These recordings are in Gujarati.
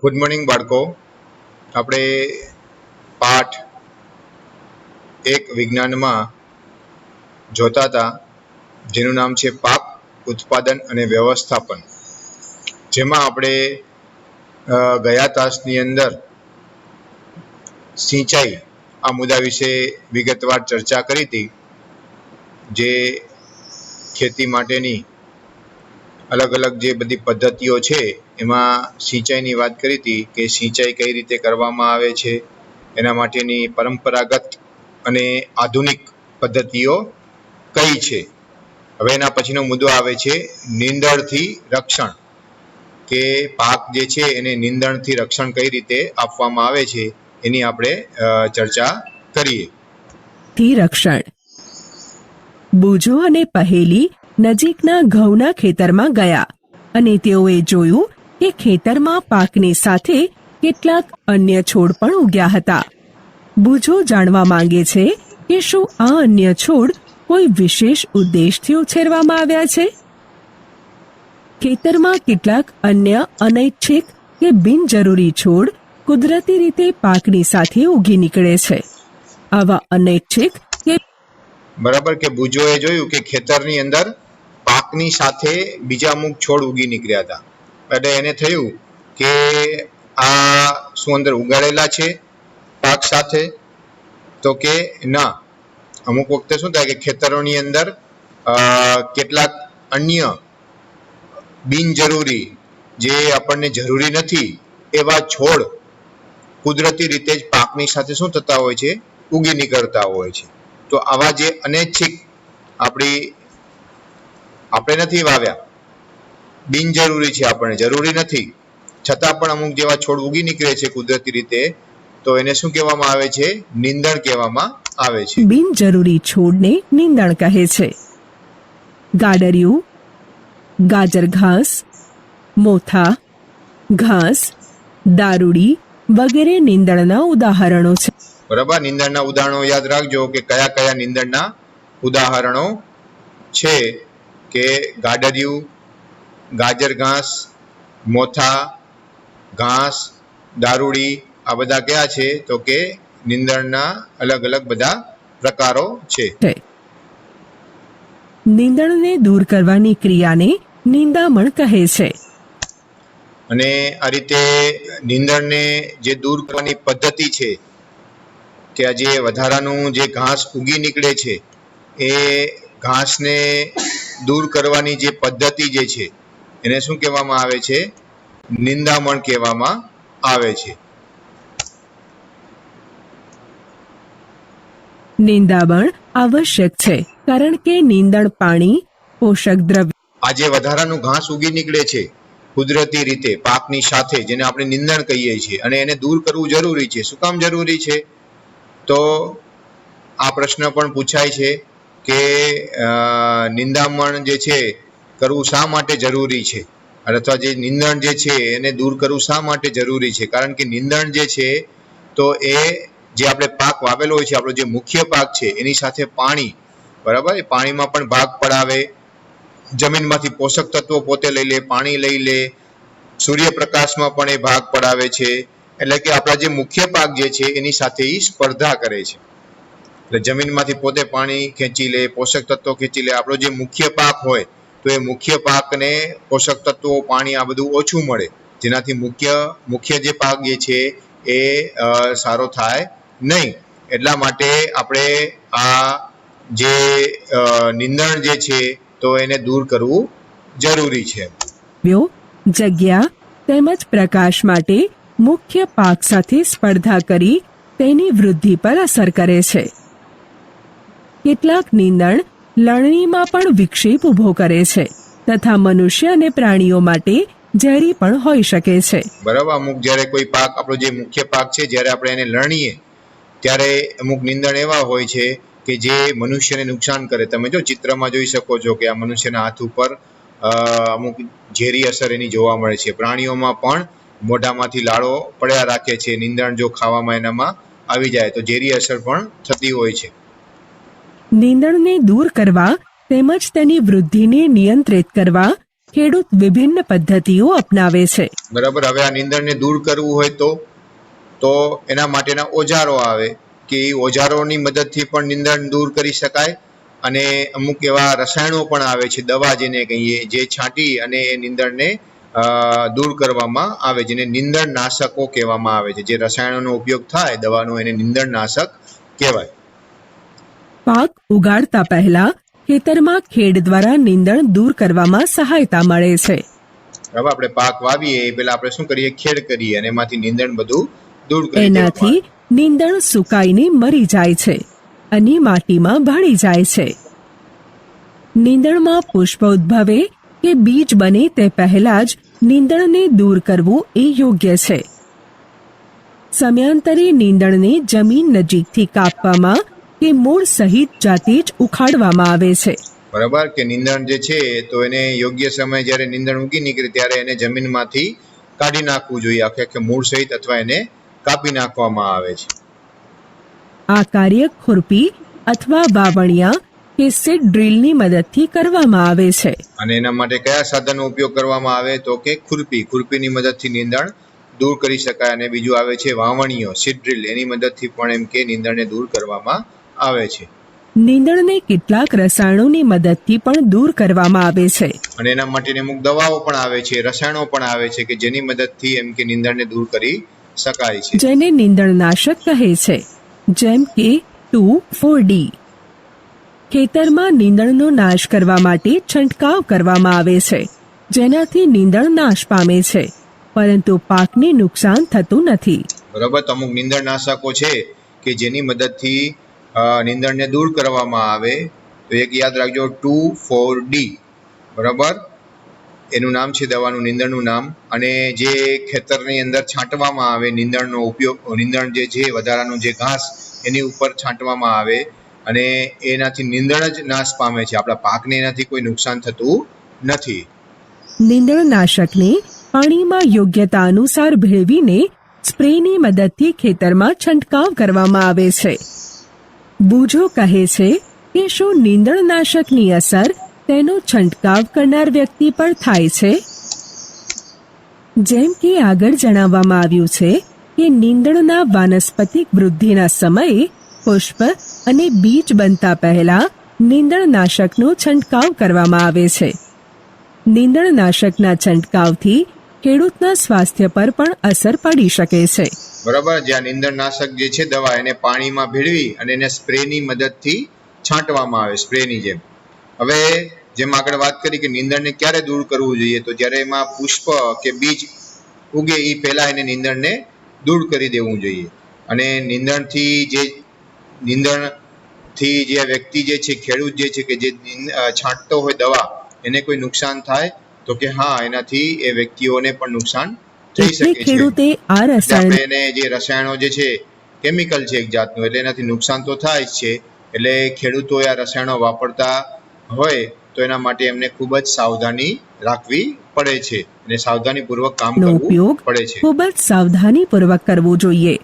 ગુડ મોર્નિંગ બાળકો. આપણે પાઠ 1 વિજ્ઞાનમાં જોતા હતા, જેનું નામ છે પાક ઉત્પાદન અને વ્યવસ્થાપન. જેમાં આપણે ગયા તાસની અંદર સિંચાઈ આ મુદ્દા વિશે વિગતવાર ચર્ચા કરી હતી. જે ખેતી માટેની અલગ અલગ જે બધી પદ્ધતિઓ છે એમાં સિંચાઈની વાત કરી હતી કે સિંચાઈ કઈ રીતે કરવામાં આવે છે, એના માટેની પરંપરાગત અને આધુનિક પદ્ધતિઓ કઈ છે. હવે એના પછીનો મુદ્દો આવે છે નીંદણથી રક્ષણ, કે પાક જે છે એને નીંદણથી રક્ષણ કઈ રીતે આપવામાં આવે છે એની આપણે ચર્ચા કરીએ. રક્ષણ. બુજો અને પહેલી નજીકના ઘઉંના ખેતરમાં ગયા અને તેઓએ જોયું કે ખેતરમાં પાકની સાથે કેટલાક અન્ય છોડ પણ ઉગ્યા હતા. બુજો જાણવા માંગે છે કે શું આ અન્ય છોડ કોઈ વિશેષ ઉદ્દેશથી ઉછેરવામાં આવ્યા છે. ખેતરમાં કેટલાક અન્ય અનૈચ્છિક કે બિનજરૂરી છોડ કુદરતી રીતે પાકની સાથે ઉગી નીકળે છે. આવા અનૈચ્છિક કે બરાબર કે બુજોએ જોયું કે ખેતરની અંદર પાકની સાથે બીજા અમુક છોડ ઉગી નીકળ્યા હતા. એટલે એને થયું કે આ શું અંદર ઉગાડેલા છે પાક સાથે, તો કે ના. અમુક વખતે શું થાય કે ખેતરોની અંદર કેટલાક અન્ય બિનજરૂરી, જે આપણને જરૂરી નથી એવા છોડ કુદરતી રીતે જ પાકની સાથે શું થતા હોય છે, ઉગી નીકળતા હોય છે. તો આવા જે અનૈચ્છિક આપણે નથી વાવ્યા, બિનજરૂરી છે, આપણને જરૂરી નથી, છતાં પણ અમુક જેવા છોડ ઉગી નીકળે છે કુદરતી રીતે, તો એને શું કહેવામાં આવે છે? નીંદણ કહેવામાં આવે છે. બિનજરૂરી છોડને નીંદણ કહે છે. ગાડરિયું, ગાજર ઘાસ, મોથા ઘાસ, દારૂડી વગેરે નીંદણના ઉદાહરણો છે. બરાબર, નીંદણના ઉદાહરણો યાદ રાખજો કે કયા કયા નીંદણના ઉદાહરણો છે. કે ગાડરિયું, ગાજર ઘાસ, મોથા ઘાસ, દારૂડી, આ બધા કયા છે? તો કે નીંદણના અલગ અલગ બધા પ્રકારો છે. નીંદણને દૂર કરવાની ક્રિયાને નિંદામણ કહે છે. અને આ રીતે નીંદણને જે દૂર કરવાની પદ્ધતિ છે, કે આ જે વધારાનું જે ઘાસ ઉગી નીકળે છે એ ઘાસને દૂર કરવાની જે પદ્ધતિ જે છે એને શું કહેવામાં આવે છે? નિંદામણ કહેવામાં આવે છે. નિંદામણ આવશ્યક છે, કારણ કે નીંદણ પાણી, પોષક દ્રવ્ય, આ જે વધારાનું ઘાસ ઉગી નીકળે છે કુદરતી રીતે પાકની સાથે, જેને આપણે નીંદણ કહીએ છીએ, અને એને દૂર કરવું જરૂરી છે. શું કામ જરૂરી છે? તો આ પ્રશ્ન પણ પૂછાય છે કે નિંદામણ જે છે કરવું શા માટે જરૂરી છે, અથવા જે નીંદણ જે છે એને દૂર કરવું શા માટે જરૂરી છે? કારણ કે નીંદણ જે છે તો એ જે આપણે પાક વાવેલો હોય છે, આપણો જે મુખ્ય પાક છે એની સાથે પાણી, બરાબર, એ પાણીમાં પણ ભાગ પડાવે, જમીનમાંથી પોષક તત્વો પોતે લઈ લે, પાણી લઈ લે, સૂર્યપ્રકાશમાં પણ એ ભાગ પડાવે છે. એટલે કે આપણા જે મુખ્ય પાક જે છે એની સાથે એ સ્પર્ધા કરે છે. એટલે જમીનમાંથી પોતે પાણી ખેંચી લે, પોષક તત્વો ખેંચી લે. આપણો જે મુખ્ય પાક હોય તો એ મુખ્ય પાકને પોષક તત્વો, પાણી આ બધું ઓછું મળે, જેનાથી મુખ્ય જે પાક જે છે એ સારો થાય નહીં. એટલા માટે આપણે આ જે નીંદણ જે છે તો એને દૂર કરવું જરૂરી છે. જગ્યા તેમજ પ્રકાશ માટે મુખ્ય પાક સાથે સ્પર્ધા કરી તેની વૃદ્ધિ પર અસર કરે છે. કેટલાક નીંદણ લણણીમાં પણ વિક્ષેપ ઊભો કરે છે તથા મનુષ્ય અને પ્રાણીઓ માટે ઝેરી પણ હોઈ શકે છે. બરાબર, અમુક જ્યારે કોઈ પાક, આપણો જે મુખ્ય પાક છે, જ્યારે આપણે એને લણીએ ત્યારે અમુક નીંદણ એવા હોય છે કે જે મનુષ્યને નુકસાન કરે. તમે જો ચિત્રમાં જોઈ શકો છો કે આ મનુષ્યના હાથ ઉપર અમુક ઝેરી અસર એની જોવા મળે છે. પ્રાણીઓમાં પણ મોઢામાંથી લાળો પડ્યા રાખે છે, નીંદણ જો ખાવામાં એનામાં આવી જાય તો ઝેરી અસર પણ થતી હોય છે. નીંદણને દૂર કરવા તેમજ તેની વૃદ્ધિને નિયંત્રિત કરવા ખેડૂત વિભિન્ન પદ્ધતિઓ અપનાવે છે. બરાબર. હવે આ નીંદણને દૂર કરવું હોય તો એના માટેના ઓજારો આવે કે એ ઓજારોની મદદથી પણ નીંદણ દૂર કરી શકાય, અને અમુક એવા રસાયણો પણ આવે છે, દવા જેને કહીએ, જે છાંટી અને એ નીંદણને દૂર કરવામાં આવે, જેને નીંદણ નાશકો કહેવામાં આવે છે. જે રસાયણોનો ઉપયોગ થાય દવાનો, એને નીંદણ નાશક કહેવાય. પાક ઉગાડતા પહેલા ખેતરમાં ખેડ દ્વારા નીંદણ દૂર કરવામાં સહાયતા મળે છે. હવે આપણે પાક વાવીએ એ પહેલા આપણે શું કરીએ, ખેડ કરીએ અને એમાંથી નીંદણ બધું દૂર કરી એનાથી નીંદણ સુકાઈને મરી જાય છે અને માટીમાં ભળી જાય છે. નીંદણમાં પુષ્પ ઉદ્ભવે કે બીજ બને તે પહેલા જ નીંદણને દૂર કરવું એ યોગ્ય છે. સમયાંતરે નીંદણને જમીન નજીકથી કાપવામાં કે મૂળ સહિત જાતે જ ઉખાડવામાં આવે છે. બરાબર. કે નીંદણ જે છે તો એને યોગ્ય સમય જ્યારે નીંદણ ઉગી નીકળે ત્યારે એને જમીનમાંથી કાઢી નાખવું જોઈએ, આખે મૂળ સહિત, અથવા એને કાપી નાખવામાં આવે છે. આ કાર્ય ખુરપી અથવા વાવણિયા કે સીડ ડ્રીલની મદદથી કરવામાં આવે છે. અને એના માટે કયા સાધનનો ઉપયોગ કરવામાં આવે તો કે ખુરપીની મદદથી નીંદણ દૂર કરી શકાય. અને બીજું આવે છે વાવણીઓ, સીડ ડ્રીલ, એની મદદથી પણ એમ કે નીંદણને દૂર કરવામાં આવે છે. નીંદણને કેટલાક રસાયણોની મદદથી પણ દૂર કરવામાં આવે છે. અને એના માટેની અમુક દવાઓ પણ આવે છે, રસાયણો પણ આવે છે કે જેની મદદથી એમ કે નીંદણને દૂર કરી શકાય છે, જેને નીંદણનાશક કહે છે, જેમ કે 2,4-D. ખેતરમાં નીંદણનો નાશ કરવા માટે છંટકાવ કરવામાં આવે છે, જેનાથી નીંદણ નાશ પામે છે, પરંતુ પાકને નુકસાન થતું નથી. બરાબર. તો અમુક નીંદણનાશકો છે કે જેની મદદથી નીંદણને દૂર કરવામાં આવે. તો એક યાદ રાખજો, 2,4-D. બરાબર. એનું નામ છે દવાનું, નીંદણનું નામ. અને જે ખેતરની અંદર છાંટવામાં આવે નીંદણનો ઉપયોગ, નીંદણ જે છે વધારાનું જે ઘાસ એની ઉપર છાંટવામાં આવે, અને એનાથી નીંદણ જ નાશ પામે છે, આપણા પાકને એનાથી કોઈ નુકસાન થતું નથી. નીંદણનાશકને પાણીમાં યોગ્યતા અનુસાર ભેળવીને સ્પ્રેની મદદથી ખેતરમાં છંટકાવ કરવામાં આવે છે. બુજો કહે છે કે શું નીંદણનાશકની અસર તેનો છંટકાવ કરનાર વ્યક્તિ પર થાય છે? જેમ કે આગળ જણાવવામાં આવ્યું છે કે નીંદણના વાનસ્પતિક વૃદ્ધિના સમયે પુષ્પ અને બીજ બનતા પહેલા નીંદણનાશકનો છંટકાવ કરવામાં આવે છે. નીંદણનાશકના છંટકાવથી ખેડૂતના સ્વાસ્થ્ય પર પણ અસર પડી શકે છે. બરાબર. જ્યાં નીંદણનાશક જે છે દવા, એને પાણીમાં ભેળવી અને એને સ્પ્રેની મદદથી છાંટવામાં આવે, સ્પ્રેની જેમ. હવે જેમ આગળ વાત કરી કે નીંદણને ક્યારે દૂર કરવું જોઈએ, તો જ્યારે એમાં પુષ્પ કે બીજ ઉગે એ પહેલા એને નીંદણને દૂર કરી દેવું જોઈએ. અને નીંદણથી જે વ્યક્તિ જે છે, ખેડૂત જે છે કે જે છાંટતો હોય દવા, એને કોઈ નુકસાન થાય તો કે હા, એનાથી એ વ્યક્તિઓને પણ નુકસાન થઈ શકે છે. ખેડૂતે આ રસાયણ એને જે રસાયણો જે છે, કેમિકલ છે એક જાતનું, એટલે એનાથી નુકસાન તો થાય જ છે. એટલે ખેડૂતોએ આ રસાયણો વાપરતા હોય તો એના માટે એમને ખૂબ જ સાવધાની રાખવી પડે છે, અને સાવધાનીપૂર્વક કામ નો કરવું ઉપયોગ પડે છે. ખૂબ જ સાવધાનીપૂર્વક કરવો જોઈએ.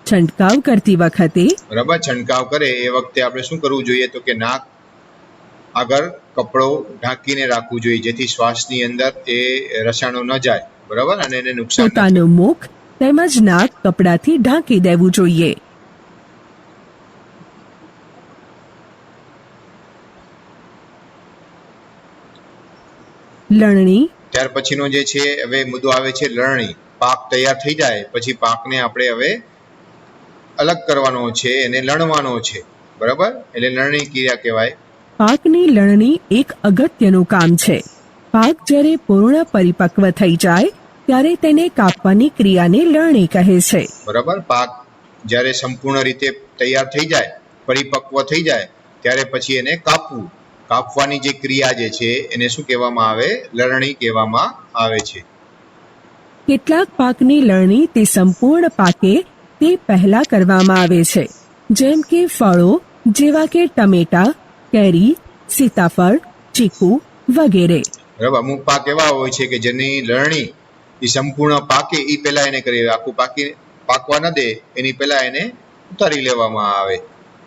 છંટકાવ કરતી વખતે બરાબર. છંટકાવ કરે એ વખતે આપણે શું કરવું જોઈએ તો કે નાક આગળ કપડો ઢાંકીને રાખવું જોઈએ, જેથી શ્વાસની અંદર એ રસાયણો ન જાય. બરાબર. અને એને નુકસાન ન થાય. પોતાનું મુખ તેમજ નાક કપડાથી ઢાંકી દેવું જોઈએ. લણણી. ત્યાર પછીનો જે છે હવે મુદ્દો આવે છે લણણી. પાક તૈયાર થઈ જાય પછી પાકને આપણે હવે અલગ કરવાનો છે, એને લણવાનો છે. બરાબર. એટલે લણણી ક્રિયા કહેવાય. પાકની લણણી એક અગત્યનું કામ છે. પાક જ્યારે પૂર્ણ પરિપક્વ થઈ જાય ત્યારે તેને કાપવાની ક્રિયાને લણણી કહે છે. બરાબર. પાક જ્યારે સંપૂર્ણ રીતે તૈયાર થઈ જાય, પરિપક્વ થઈ જાય, ત્યારે પછી એને કાપવાની જે ક્રિયા જે છે એને શું કહેવામાં આવે? લણણી કહેવામાં આવે છે. કેટલાક પાકની લણણી તે સંપૂર્ણ પાકે તે પહેલા કરવામાં આવે છે, જેમ કે ફળો જેવા કે ટમેટા, કેરી, સીતાફળ, ચીકુ વગેરે. બરાબર. અમુક પાક એવા હોય છે કે જેની લણણી એ સંપૂર્ણ પાકે એ પહેલા એને કરી, આખું પાકવા ન દે એની પહેલા એને ઉતારી લેવામાં આવે.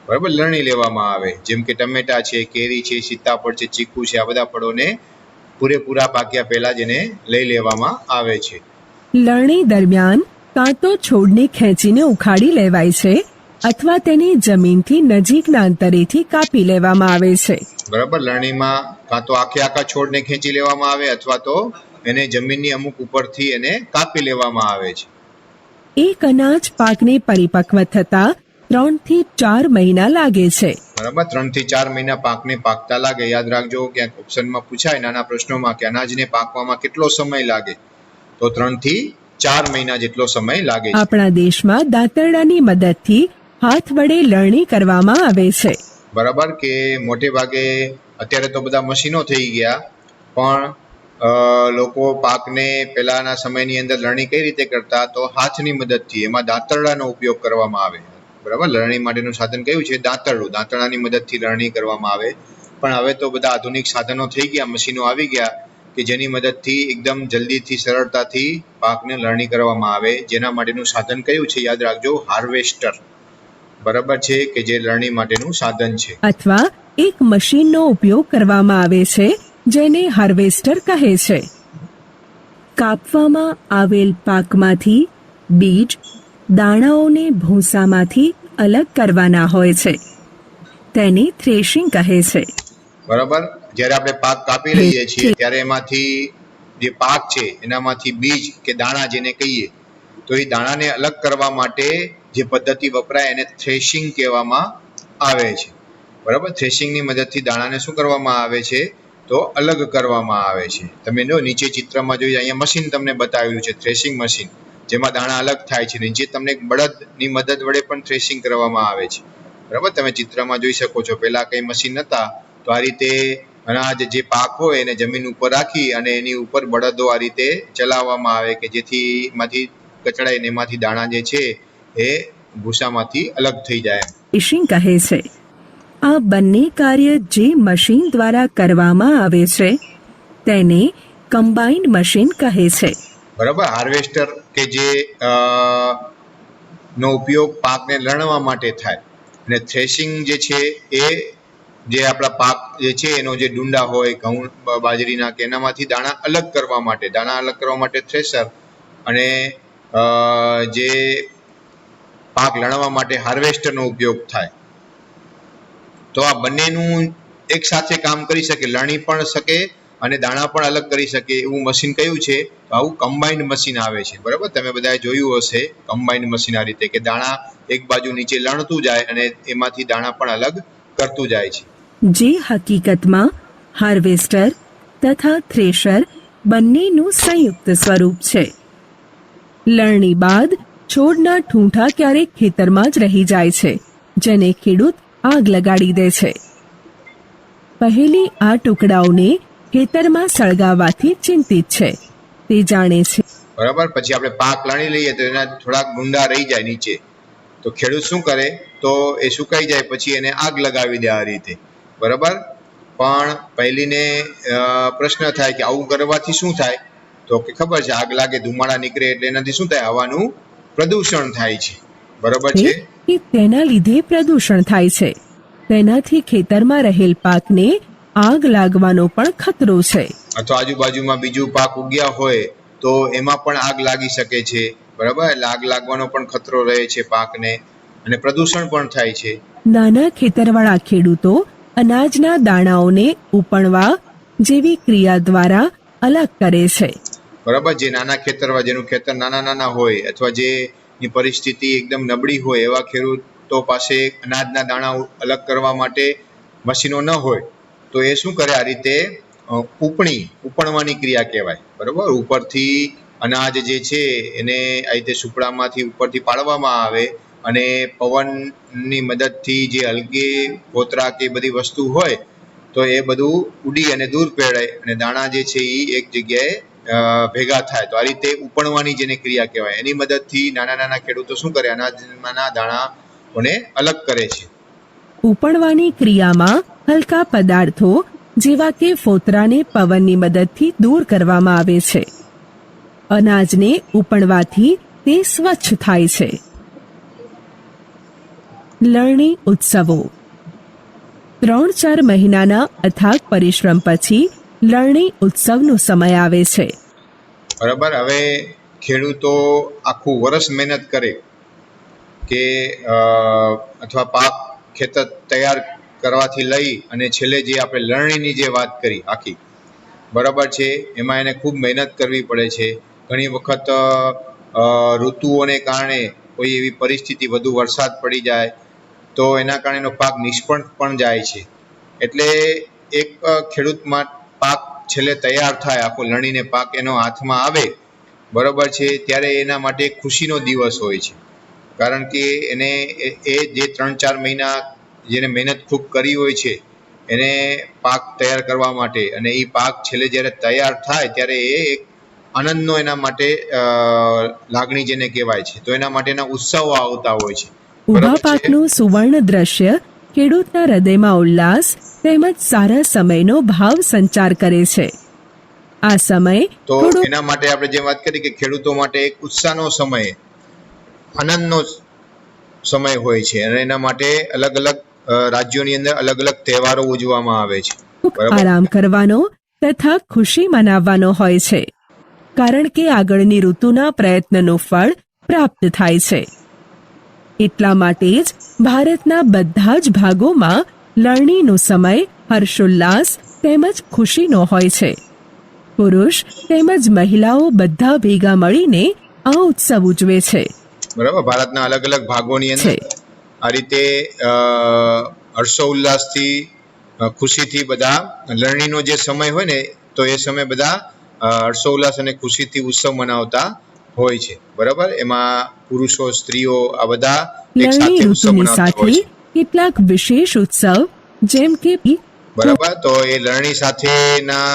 બરાબર. લણણી લેવામાં આવે. જેમ કે ટમેટા છે, કેરી છે, સીતાફળ છે, ચીકુ છે, આ બધા ફળોને પૂરેપૂરા પાક્યા પહેલા જ એને લઈ લેવામાં આવે છે. લણણી દરમિયાન કાં તો છોડને ખેંચીને ઉખાડી લેવાય છે અથવા તેને જમીનથી નજીકના અંતરેથી કાપી લેવામાં આવે છે. બરાબર, લણણીમાં કાં તો આખા છોડને ખેંચી લેવામાં આવે અથવા તો એને જમીનની અમુક ઉપરથી એને કાપી લેવામાં આવે છે. એક અનાજ પાકને પરિપક્વ થતા 3 થી 4 મહિના લાગે છે. બરાબર, 3 થી 4 મહિના પાકને પાકતા લાગે. યાદ રાખજો, ક્યાંક ઓપ્શનમાં પૂછાય નાના પ્રશ્નોમાં કે અનાજને પાકવામાં કેટલો સમય લાગે, તો 3 થી 4 મહિના જેટલો સમય લાગે છે. આપણા દેશમાં દાંતરડાની મદદથી હાથ વડે લણણી કરવામાં આવે છે. બરાબર, કે મોટે ભાગે અત્યારે તો બધા મશીનો થઈ ગયા, પણ લોકો પાકને પહેલાના સમયની અંદર લણણી કઈ રીતે કરતા, તો હાથની મદદથી, એમાં દાંતરડાનો ઉપયોગ કરવામાં આવે. બરાબર, લણણી માટેનું સાધન કયું છે? દાંતરડું. દાંતરડાની મદદથી લણણી કરવામાં આવે. પણ હવે તો બધા આધુનિક સાધનો થઈ ગયા, મશીનો આવી ગયા કે જેની મદદથી એકદમ જલ્દીથી સરળતાથી પાકને લણણી કરવામાં આવે. જેના માટેનું સાધન કયું છે? યાદ રાખજો, હાર્વેસ્ટર. બરાબર છે, કે જે લણણી માટેનું સાધન છે. અથવા એક મશીનનો ઉપયોગ કરવામાં આવે છે જેને હાર્વેસ્ટર કહે છે. કાપવામાં આવેલ પાકમાંથી બીજ, દાણાઓને ભૂસામાંથી અલગ કરવાના હોય છે. તેને થ્રેશિંગ કહે છે. બરાબર, જ્યારે આપણે પાક કાપી લઈએ છીએ ત્યારે એમાંથી જે પાક છે એનામાંથી બીજ કે દાણા જેને કહીએ, તો એ દાણાને અલગ કરવા માટે જે પદ્ધતિ વપરાય એને થ્રેશિંગ કહેવામાં આવે છે. બરાબર, થ્રેશિંગની મદદથી દાણાને શું કરવામાં આવે છે? તો અલગ કરવામાં આવે છે. તમે જો નીચે ચિત્રમાં જોઈએ, અહીંયા મશીન તમને બતાવેલું છે, થ્રેશિંગ મશીન, જેમાં દાણા અલગ થાય છે. નીચે તમને બળદની મદદ વડે પણ થ્રેશિંગ કરવામાં આવે છે. બરાબર, તમે ચિત્રમાં જોઈ શકો છો. પહેલા કંઈ મશીન નહોતા, તો આ રીતે અનાજ જે પાક હોય એને જમીન ઉપર રાખી અને એની ઉપર બળદો આ રીતે ચલાવવામાં આવે કે જેથી એમાંથી કચડાઈને એમાંથી દાણા જે છે એ ભૂસામાંથી અલગ થઈ જાય. થ્રેશિંગ કહે છે. આ બંને કાર્ય જે મશીન દ્વારા કરવામાં આવે છે તેને કમ્બાઇન્ડ મશીન કહે છે. બરાબર, હાર્વેસ્ટર કે જે નો ઉપયોગ પાકને લણવા માટે થાય, અને થ્રેશિંગ જે છે એ જે આપણા પાક જે છે એનો જે ડુંડા હોય ઘઉં બાજરીના કે એનામાંથી દાણા અલગ કરવા માટે થ્રેશર, અને જે પાક લણવા માટે હાર્વેસ્ટરનો ઉપયોગ થાય. તો આ બંનેનું એક સાથે કામ કરી શકે, લણી પણ શકે અને દાણા પણ અલગ કરી શકે એવું મશીન કયું છે? તો આવું કમ્બાઇન્ડ મશીન આવે છે. બરાબર, તમે બધાએ જોયું હશે કમ્બાઇન્ડ મશીન આ રીતે, કે દાણા એક બાજુ નીચે લણતું જાય અને એમાંથી દાણા પણ અલગ કરતું જાય છે. જે હકીકતમાં હાર્વેસ્ટર તથા થ્રેશર બંનેનું સંયુક્ત સ્વરૂપ છે. લણણી બાદ છોડના ઠૂંઠા ક્યારેક ખેતરમાં જ રહી જાય છે, જેને ખેડૂત આગ લગાડી દે છે. પહેલી આ ટુકડાઓને ખેતરમાં સળગાવવાથી ચિંતિત છે. તે જાણે છે. બરાબર, પછી આપણે પાક લણી લઈએ તો એના થોડાક ગુંડા રહી જાય નીચે, તો ખેડૂત શું કરે? તો એ સુકાઈ જાય પછી એને આગ લગાવી દે આ રીતે. બરાબર, પણ પહેલીને પ્રશ્ન થાય કે આવું કરવાથી શું થાય? તો કે ખબર છે, આગ લાગે, ધુમાડા નીકળે એટલે એનાથી શું થાય? હવાનું પ્રદૂષણ થાય છે. બરાબર છે, કે તેના લીધે પ્રદૂષણ થાય છે. તેનાથી ખેતરમાં રહેલ પાકને આગ લાગવાનો પણ ખતરો છે. અથવા આજુબાજુમાં બીજું પાક ઉગ્યા હોય તો એમાં પણ આગ લાગી શકે છે. બરાબર, એટલે આગ લાગવાનો પણ ખતરો રહે છે પાકને, અને પ્રદૂષણ પણ થાય છે. નાના ખેતરવાળા ખેડૂતો અનાજના દાણાઓને ઉપણવા જેવી ક્રિયા દ્વારા અલગ કરે છે. બરાબર, જે નાના ખેતરવાળા, જેનું ખેતર નાના હોય અથવા જેની પરિસ્થિતિ એકદમ નબળી હોય એવા ખેડૂતો પાસે અનાજના દાણા અલગ કરવા માટે મશીનો ન હોય, તો એ શું કરે? આ રીતે ઉપણવાની ક્રિયા કહેવાય. બરાબર, ઉપરથી અનાજ જે છે એને આ રીતે સુપડામાંથી ઉપરથી પાડવામાં આવે અને પવનની મદદથી જે હલકી કોતરા કે બધી વસ્તુ હોય તો એ બધું ઉડી અને દૂર ફેલાય અને દાણા જે છે એ એક જગ્યાએ ભેગા થાય. તો આ રીતે ઉપણવાની જેને ક્રિયા કહેવાય, એની મદદથી નાના ખેડૂતો શું કરે? અનાજના દાણાઓને અલગ કરે છે. ઉપણવાની ક્રિયામાં હલકા પદાર્થો જેવા કે ફોતરાને પવનની મદદથી દૂર કરવામાં આવે છે. અનાજને ઉપણવાથી તે સ્વચ્છ થાય છે. લણણી ઉત્સવો 3-4 મહિનાના અથાગ પરિશ્રમ પછી લણણી ઉત્સવનો સમય આવે છે. બરાબર. હવે ખેડૂતો આખું વર્ષ મહેનત કરે કે અથવા પાક ખેતર તૈયાર કરવાથી લઈ અને છેલ્લે જે આપણે લણણીની જે વાત કરી આખી, બરાબર છે, એમાં એને ખૂબ મહેનત કરવી પડે છે. ઘણી વખત ઋતુઓને કારણે કોઈ એવી પરિસ્થિતિ, વધુ વરસાદ પડી જાય તો એના કારણે એનો પાક નિષ્ફળ પણ જાય છે. એટલે એક ખેડૂતમાં પાક છેલ્લે તૈયાર થાય, આખો લણીને પાક એનો હાથમાં આવે, બરાબર છે, ત્યારે એના માટે ખુશીનો દિવસ હોય છે. કારણ કે એને એ જે 3-4 મહિના જેને મહેનત ખૂબ કરી હોય છે એને પાક તૈયાર કરવા માટે, અને એ પાક છેલ્લે જ્યારે તૈયાર થાય ત્યારે એ એક આનંદનો એના માટે લાગણી જેને કહેવાય છે, તો એના માટેના ઉત્સવો આવતા હોય છે. ઊભા પાકનું સુવર્ણ દ્રશ્ય ખેડૂતના હૃદયમાં ઉલ્લાસ તેમજ સારા સમયનો ભાવ સંચાર કરે છે. આ સમય તો એના માટે આપણે જે વાત કરી કે ખેડૂતો માટે એક ઉત્સાહનો સમય, આનંદનો સમય હોય છે, અને એના માટે અલગ અલગ રાજ્યોની અંદર અલગ અલગ તહેવારો ઉજવવામાં આવે છે. આરામ કરવાનો તથા ખુશી મનાવવાનો હોય છે, કારણ કે આગળની ઋતુના પ્રયત્નનું ફળ પ્રાપ્ત થાય છે. એટલા માટે જ ભારતના બધા જ ભાગોમાં લણણીનો સમય હર્ષોલ્લાસ તેમજ ખુશીનો હોય છે. પુરુષ તેમજ મહિલાઓ બધા ભેગા મળીને આ ઉત્સવ ઉજવે છે. બરાબર. ભારતના અલગ અલગ ભાગોની અંદર આ રીતે હર્ષોલ્લાસથી, ખુશીથી બધા લણણીનો જે સમય હોય ને, તો એ સમય બધા હર્ષોલ્લાસ અને ખુશીથી ઉત્સવ મનાવતા હોય છે. બરાબર. એમાં પુરુષો, સ્ત્રીઓ આ બધા એક સાથે ઉત્સવ મનાવતા હોય છે. કેટલાક વિશેષ ઉત્સવ જેમ કે બરાબર. તો એ લણણી સાથેના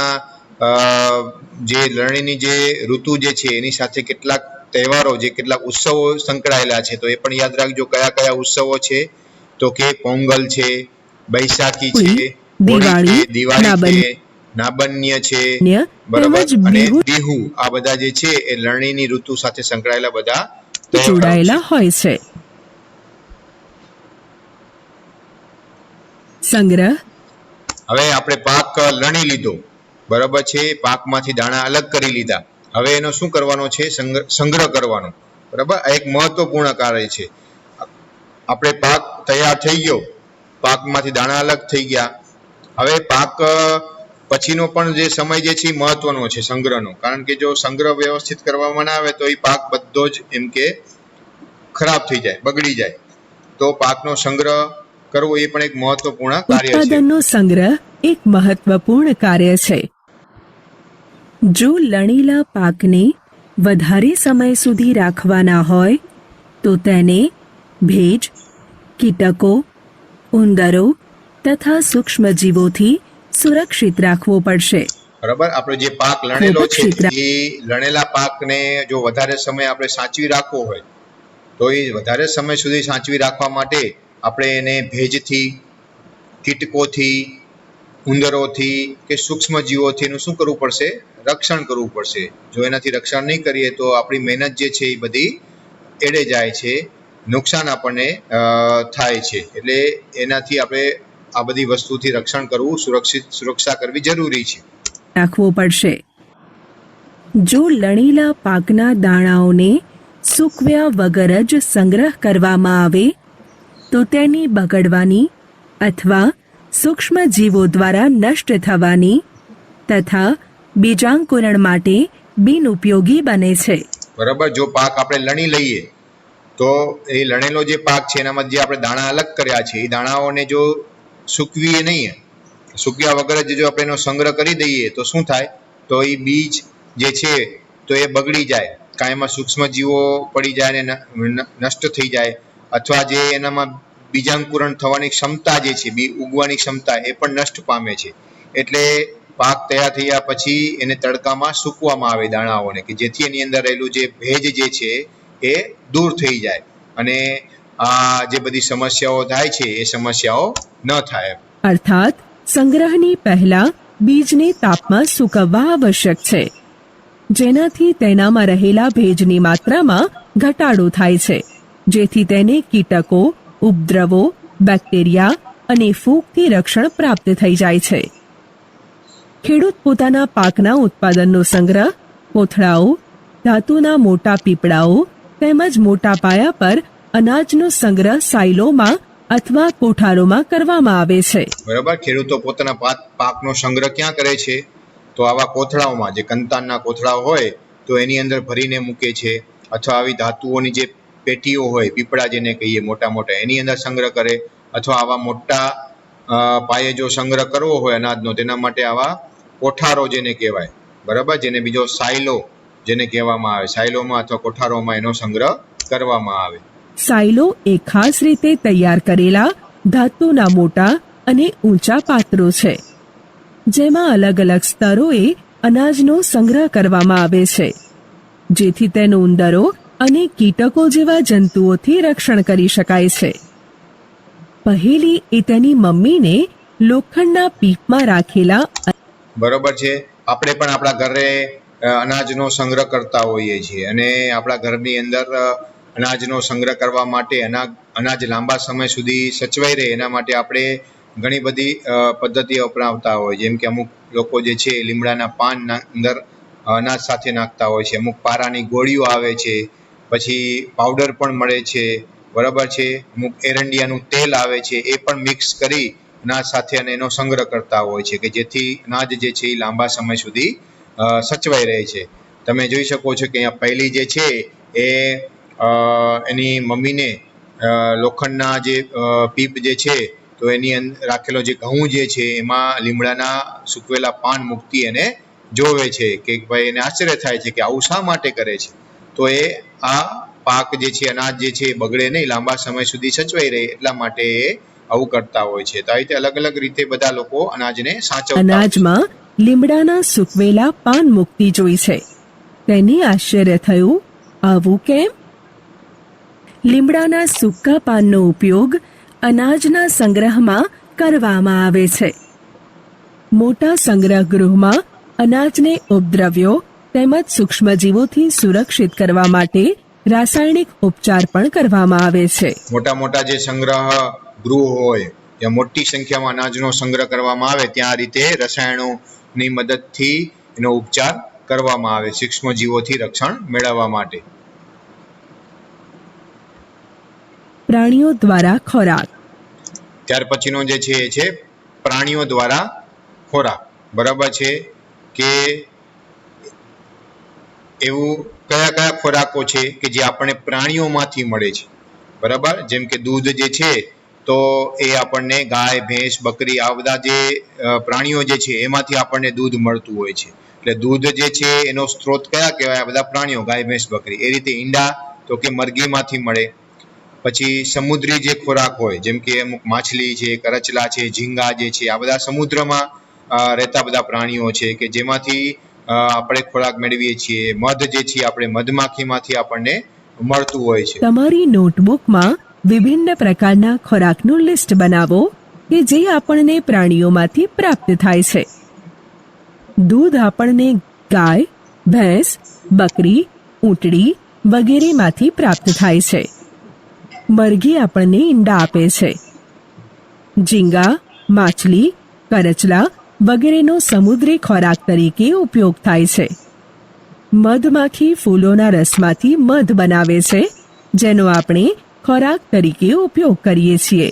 જે લણણીની જે ઋતુ જે છે એની સાથે કેટલાક તહેવારો, જે કેટલાક ઉત્સવો સંકળાયેલા છે, તો એ પણ યાદ રાખજો કયા કયા ઉત્સવો છે. તો કે પોંગલ છે, બૈશાખી છે, હોળી છે, દિવાળી છે, નાબન્ય છે, બરાબર, અને બિહુ, આ બધા જે છે એ લણણીની ઋતુ સાથે સંકળાયેલા બધા જોડાયેલા હોય છે. સંગ્રહ. હવે આપણે પાક લણી લીધો, બરાબર છે, પાકમાંથી દાણા અલગ કરી લીધા. હવે એનો શું કરવાનો છે? સંગ્રહ કરવાનો. બરાબર. આ એક મહત્વપૂર્ણ કાર્ય છે. આપણે પાક તૈયાર થઈ ગયો, પાકમાંથી દાણા અલગ થઈ ગયા. હવે પાક પછીનો પણ જે સમય જે છે એ મહત્વનો છે સંગ્રહનો, કારણ કે જો સંગ્રહ વ્યવસ્થિત કરવામાં ના આવે તો એ પાક બધો જ એમ કે ખરાબ થઈ જાય, બગડી જાય. તો પાકનો સંગ્રહ કરવો એ પણ એક મહત્વપૂર્ણ કાર્ય છે. ઉત્પાદનનો સંગ્રહ એક મહત્વપૂર્ણ કાર્ય છે. જો લણેલા પાકને વધારે સમય સુધી રાખવાના હોય તો તેને ભેજ, કીટકો, ઉંદરો તથા સૂક્ષ્મજીવોથી સુરક્ષિત રાખવો પડશે. બરાબર. આપણે જે પાક લણેલો છે એ લણેલા પાકને જો વધારે સમય આપણે સાચવી રાખવો હોય તો એ વધારે સમય સુધી સાચવી રાખવા માટે આપણે એને ભેજથી, કીટકોથી, ઉંદરોથી કે સૂક્ષ્મજીવોથી શું કરવું પડશે? રક્ષણ કરવું પડશે. જો એનાથી રક્ષણ નહીં કરીએ તો આપણી મહેનત જે છે એ બધી એળે જાય છે, નુકસાન આપણને થાય છે. એટલે એનાથી આપણે આ બધી વસ્તુથી રક્ષણ કરવું, સુરક્ષા કરવી જરૂરી છે. રાખવો પડશે. જો લણેલા પાકના દાણાઓને સૂકવ્યા વગર જ સંગ્રહ કરવામાં આવે તો તેની બગડવાની અથવા સૂક્ષ્મ જીવો દ્વારા નષ્ટ થવાની તથા બીજાંકુરણ માટે બિનઉપયોગી બને છે. બરાબર. જો પાક આપણે લણી લઈએ તો એ લણેલો જે પાક છે એનામાં જે આપણે દાણા અલગ કર્યા છે એ દાણાઓને જો સૂકવીએ નહીં, સૂક્યા વગર જ જો આપણે એનો સંગ્રહ કરી દઈએ તો શું થાય? તો એ બીજ જે છે તો એ બગડી જાય, કાંઈ એમાં સૂક્ષ્મજીવો પડી જાય અને નષ્ટ થઈ જાય, અથવા જે એનામાં બીજાંકુરણ થવાની ક્ષમતા જે છે, બી ઉગવાની ક્ષમતા, એ પણ નષ્ટ પામે છે. એટલે પાક તૈયાર થયા પછી એને તડકામાં સૂકવામાં આવે દાણાઓને, કે જેથી એની અંદર રહેલું જે ભેજ જે છે એ દૂર થઈ જાય અને આ જે બધી સમસ્યાઓ થાય છે એ સમસ્યાઓ ન થાય. અર્થાત સંગ્રહની પહેલા બીજને તાપમાં સૂકવવા આવશ્યક છે, જેનાથી તેનામાં રહેલા ભેજની માત્રામાં ઘટાડો થાય છે, જેથી તેને કીટકો, ઉપદ્રવો, બેક્ટેરિયા અને ફૂગથી રક્ષણ પ્રાપ્ત થઈ જાય છે. ખેડૂત પોતાના પાકના ઉત્પાદનનો સંગ્રહ કોથળાઓ, ધાતુના મોટા પીપળાઓ તેમજ મોટા પાયા પર અનાજનો સંગ્રહ સાયલોમાં અથવા કોઠારોમાં કરવામાં આવે છે. બરાબર. ખેડૂતો પોતાના પાકનો સંગ્રહ ક્યાં કરે છે? તો આવા કોથળાઓમાં, જે કંતાનના કોથળાઓ હોય તો એની અંદર ભરીને મૂકે છે, અથવા આવી ધાતુઓની જે પેટીઓ હોય, પીપળા જેને કહીએ મોટા મોટા, એની અંદર સંગ્રહ કરે, અથવા આવા મોટા પાયે જો સંગ્રહ કરવો હોય અનાજનો, તેના માટે આવા કોઠારો જેને કહેવાય, બરાબર, જેને બીજો સાયલો જેને કહેવામાં આવે, સાયલોમાં અથવા કોઠારોમાં એનો સંગ્રહ કરવામાં આવે. સાયલો એ ખાસ રીતે તૈયાર કરેલા ધાતુના મોટા અને ઊંચા પાત્રો છે, જેમાં અલગ અલગ સ્તરોએ અનાજનો સંગ્રહ કરવામાં આવે છે, જેથી તેનું ઉંદરો અને કીટકો જેવા જંતુઓથી રક્ષણ કરી શકાય છે. પહેલી એ તેની મમ્મીને લોખંડના પીપમાં રાખેલા બરોબર છે. આપણે પણ આપણા ઘરે અનાજનો સંગ્રહ કરતા હોઈએ છીએ, અને આપણા ઘરની અંદર અનાજનો સંગ્રહ કરવા માટે અનાજ લાંબા સમય સુધી સચવાઈ રહે એના માટે આપણે ઘણી બધી પદ્ધતિઓ અપનાવતા હોય. જેમ કે અમુક લોકો જે છે લીમડાના પાન અંદર અનાજ સાથે નાખતા હોય છે, અમુક પારાની ગોળીઓ આવે છે, પછી પાવડર પણ મળે છે, બરાબર છે, અમુક એરંડિયાનું તેલ આવે છે, એ પણ મિક્સ કરી અનાજ સાથે અને એનો સંગ્રહ કરતા હોય છે, કે જેથી અનાજ જે છે એ લાંબા સમય સુધી સચવાઈ રહે છે. તમે જોઈ શકો છો કે અહીંયા પહેલી જે છે એ એની મમ્મીને લોખંડના જે પીપ જે છે તો એની અંદર રાખેલો જે ઘઉં જે છે એમાં લીમડાના સૂકવેલા પાન મૂકતી એને જોવે છે, કે ભાઈ એને આશ્ચર્ય થાય છે કે આવું શા માટે કરે છે. તો એ આ પાક જે છે, અનાજ જે છે એ બગડે નહીં, લાંબા સમય સુધી સચવાઈ રહે એટલા માટે એ આવું કરતા હોય છે. તો આ રીતે અલગ અલગ રીતે બધા લોકો અનાજને સાચવતા હોય છે. અનાજમાં લીમડાના સૂકવેલા પાન મૂકતી જોઈ છે. તેને આશ્ચર્ય થયું, આવું કેમ? લીમડાના સૂકા પાનનો ઉપયોગ અનાજના સંગ્રહમાં કરવામાં આવે છે. મોટા સંગ્રહગૃહમાં અનાજને ઉપદ્રવ્યો તેમજ સૂક્ષ્મજીવોથી સુરક્ષિત કરવા માટે રાસાયણિક ઉપચાર પણ કરવામાં આવે છે. મોટા મોટા જે સંગ્રહ ગૃહ હોય, ત્યાં મોટી સંખ્યામાં અનાજનો સંગ્રહ કરવામાં આવે, ત્યાં આ રીતે રસાયણોની મદદથી એનો ઉપચાર કરવામાં આવે, સૂક્ષ્મજીવોથી રક્ષણ મેળવવા માટે. પ્રાણીઓ દ્વારા ખોરાક. ત્યાર પછીનો જે છે એ છે પ્રાણીઓ દ્વારા ખોરાક. બરાબર છે, કે એવું કયા કયા ખોરાકો છે કે જે આપણને પ્રાણીઓમાંથી મળે છે. બરાબર, જેમ કે દૂધ જે છે તો એ આપણને ગાય, ભેંસ, બકરી, આ બધા જે પ્રાણીઓ જે છે એમાંથી આપણને દૂધ મળતું હોય છે. એટલે દૂધ જે છે એનો સ્ત્રોત કયા કહેવાય? આ બધા પ્રાણીઓ, ગાય, ભેંસ, બકરી. એ રીતે ઈંડા તો કે મરઘીમાંથી મળે. પછી સમુદ્રી જે ખોરાક હોય, જેમ કે અમુક માછલી છે, કરચલા છે, ઝીંગા જે છે, આ બધા સમુદ્રમાં રહેતા બધા પ્રાણીઓ છે કે જેમાંથી આપણે ખોરાક મેળવીએ છીએ. મધ જે છે આપણે મધમાખીમાંથી આપણને મળતું હોય છે. તમારી નોટબુકમાં વિભિન્ન પ્રકારના ખોરાકનું લિસ્ટ બનાવો કે જે આપણને પ્રાણીઓમાંથી પ્રાપ્ત થાય છે. દૂધ આપણને ગાય, ભેંસ, બકરી, ઊંટડી વગેરેમાંથી પ્રાપ્ત થાય છે. મરઘી આપણને ઈંડા આપે છે. ઝીંગા, માછલી, કરચલા વગેરેનો સમુદ્રી ખોરાક તરીકે ઉપયોગ થાય છે. મધમાખી ફૂલોના રસમાંથી મધ બનાવે છે, જેનો આપણે ખોરાક તરીકે ઉપયોગ કરીએ છીએ.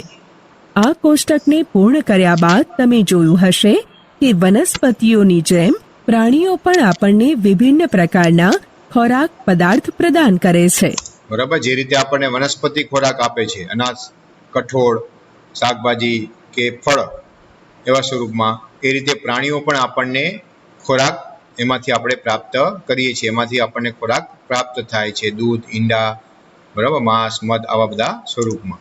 આ કોષ્ટકને પૂર્ણ કર્યા બાદ તમે જોયું હશે કે વનસ્પતિઓની જેમ પ્રાણીઓ પણ આપણને વિભિન્ન પ્રકારના ખોરાક પદાર્થ પ્રદાન કરે છે. બરાબર, જે રીતે આપણને વનસ્પતિ ખોરાક આપે છે, અનાજ, કઠોળ, શાકભાજી કે ફળ એવા સ્વરૂપમાં, એ રીતે પ્રાણીઓ પણ આપણને ખોરાક એમાંથી આપણે પ્રાપ્ત કરીએ છીએ. એમાંથી આપણને ખોરાક પ્રાપ્ત થાય છે, દૂધ, ઈંડા, બરાબર, માંસ, મધ, આવા બધા સ્વરૂપમાં.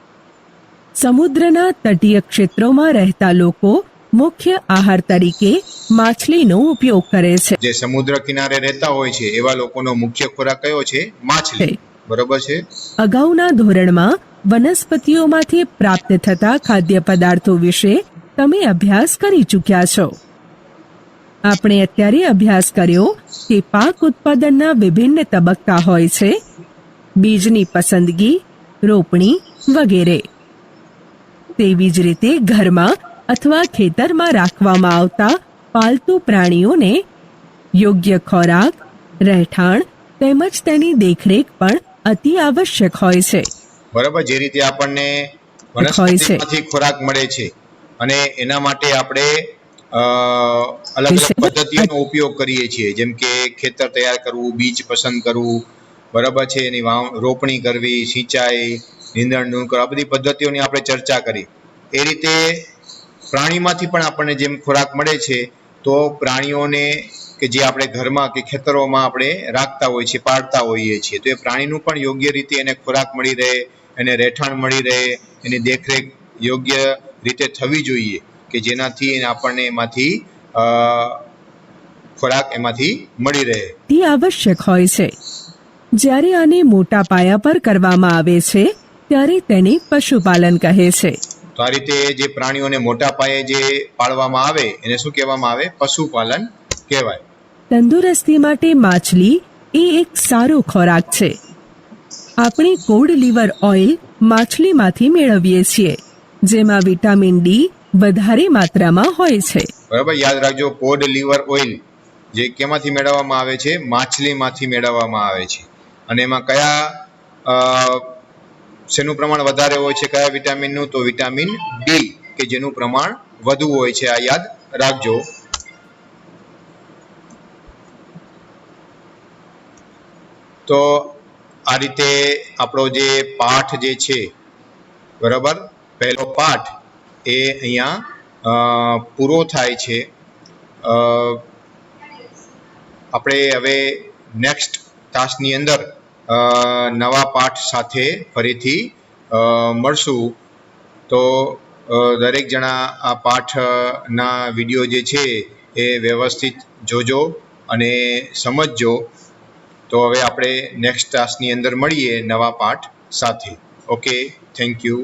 સમુદ્રના તટીય ક્ષેત્રોમાં રહેતા લોકો મુખ્ય આહાર તરીકે માછલીનો ઉપયોગ કરે છે. જે સમુદ્ર કિનારે રહેતા હોય છે એવા લોકોનો મુખ્ય ખોરાક કયો છે? માછલી. બરોબર છે. અગાઉના ધોરણમાં વનસ્પતિઓમાંથી પ્રાપ્ત થતા ખાદ્ય પદાર્થો વિશે તમે અભ્યાસ કરી ચૂક્યા છો. આપણે અત્યારે અભ્યાસ કર્યો કે પાક ઉત્પાદનના વિભિન્ન તબક્કા હોય છે, બીજની પસંદગી, રોપણી વગેરે. તેવી જ રીતે ઘરમાં અથવા ખેતરમાં રાખવામાં આવતા પાલતુ પ્રાણીઓને યોગ્ય ખોરાક, રહેઠાણ તેમજ તેની દેખરેખ પણ અતિ આવશ્યક હોય છે. બરાબર, જે રીતે આપણને હોય છે. વનસ્પતિમાંથી ખોરાક મળે છે અને એના માટે આપણે અલગ અલગ વિશે પદ્ધતિઓનો ઉપયોગ કરીએ છીએ, જેમ કે ખેતર તૈયાર કરવું, બીજ પસંદ કરવું, બરાબર છે, એની રોપણી કરવી, સિંચાઈ, નીંદણ દૂર કરવું, આ બધી પદ્ધતિઓની આપણે ચર્ચા કરી. એ રીતે પ્રાણીમાંથી પણ આપણને જેમ ખોરાક મળે છે, તો પ્રાણીઓને કે જે આપણે ઘરમાં કે ખેતરોમાં આપણે રાખતા હોઈએ છીએ, પાળતા હોઈએ છીએ, તો એ પ્રાણીનું પણ યોગ્ય રીતે એને ખોરાક મળી રહે, એને રહેઠાણ મળી રહે, એની દેખરેખ યોગ્ય રીતે થવી જોઈએ, કે જેનાથી આપણને એમાંથી ખોરાક એમાંથી મળી રહે. અતિ આવશ્યક હોય છે. જ્યારે આને મોટા પાયા પર કરવામાં આવે છે ત્યારે તેને પશુપાલન કહે છે. તો આ રીતે જે પ્રાણીઓને મોટા પાયે જે પાળવામાં આવે એને શું કહેવામાં આવે? પશુપાલન કહેવાય. તંદુરસ્તી માટે માછલી એ એક સારો ખોરાક છે. આપણે કોડ લીવર ઓઇલ માછલીમાંથી મેળવીએ છીએ, જેમાં વિટામિન ડી વધારે માત્રામાં હોય છે. બરાબર, યાદ રાખજો, કોડ લીવર ઓઇલ જે કેમાંથી મેળવવામાં આવે છે? માછલીમાંથી મેળવવામાં આવે છે. અને એમાં કયા શેનું પ્રમાણ વધારે હોય છે, કયા વિટામિનનું? તો વિટામિન ડી, કે જેનું પ્રમાણ વધુ હોય છે. આ યાદ રાખજો. તો આ રીતે આપણો જે પાઠ જે છે, બરાબર, પહેલો પાઠ એ અહીંયા પૂરો થાય છે. આપણે હવે નેક્સ્ટ તાસની અંદર નવા પાઠ સાથે ફરીથી મળશું. તો દરેક જણા આ પાઠના વિડીયો જે છે એ વ્યવસ્થિત જોજો અને સમજજો. તો હવે આપણે નેક્સ્ટ તાસની અંદર મળીએ નવા પાઠ સાથે. Okay, thank you.